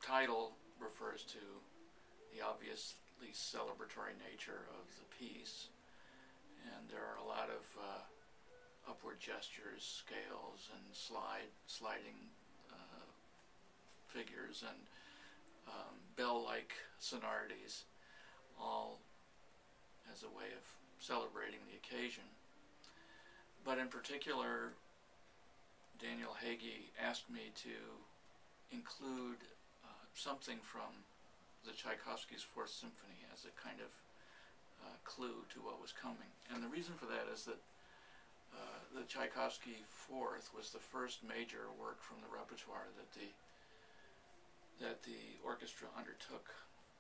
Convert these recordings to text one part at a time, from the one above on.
title refers to the obviously celebratory nature of the piece, and there are a lot of upward gestures, scales, and sliding figures, and bell-like sonorities, all as a way of celebrating the occasion. But in particular, Daniel Hagee asked me to include something from the Tchaikovsky's Fourth Symphony as a kind of clue to what was coming. And the reason for that is that the Tchaikovsky Fourth was the first major work from the repertoire that the orchestra undertook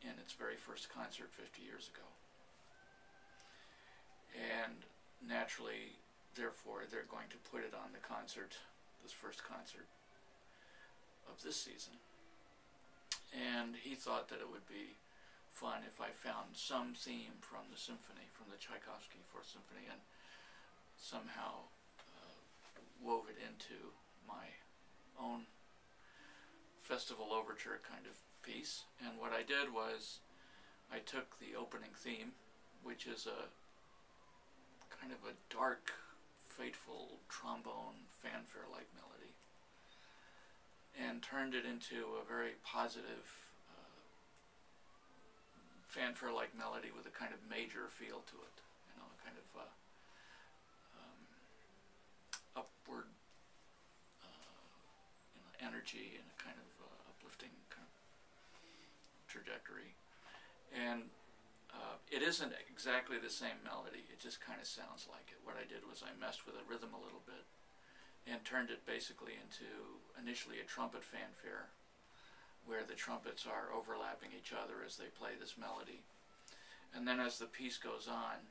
in its very first concert 50 years ago. And naturally, therefore, they're going to put it on the concert, this first concert of this season. And he thought that it would be fun if I found some theme from the symphony, from the Tchaikovsky Fourth Symphony, and somehow wove it into my own festival overture kind of piece. And what I did was I took the opening theme, which is a kind of a dark, fateful trombone fanfare-like melody, and turned it into a very positive fanfare-like melody with a kind of major feel to it, you know, a kind of upward energy and a kind of uplifting kind of trajectory. And it isn't exactly the same melody, it just kind of sounds like it. What I did was I messed with the rhythm a little bit and turned it basically into initially a trumpet fanfare, where the trumpets are overlapping each other as they play this melody. And then as the piece goes on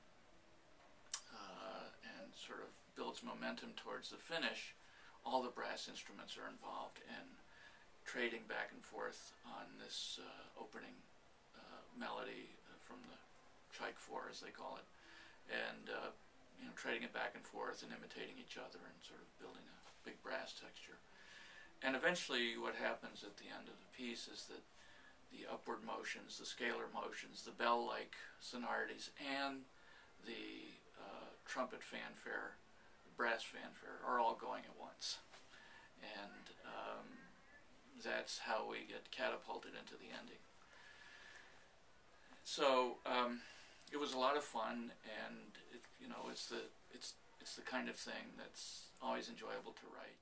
and sort of builds momentum towards the finish, all the brass instruments are involved in trading back and forth on this opening melody from the Tchaik 4, as they call it, and you know, trading it back and forth and imitating each other and sort of building a big brass texture. And eventually what happens at the end of the piece is that the upward motions, the scalar motions, the bell-like sonorities, and the trumpet fanfare, the brass fanfare, are all going at once. And that's how we get catapulted into the ending. So it was a lot of fun, and you know, it's the kind of thing that's always enjoyable to write.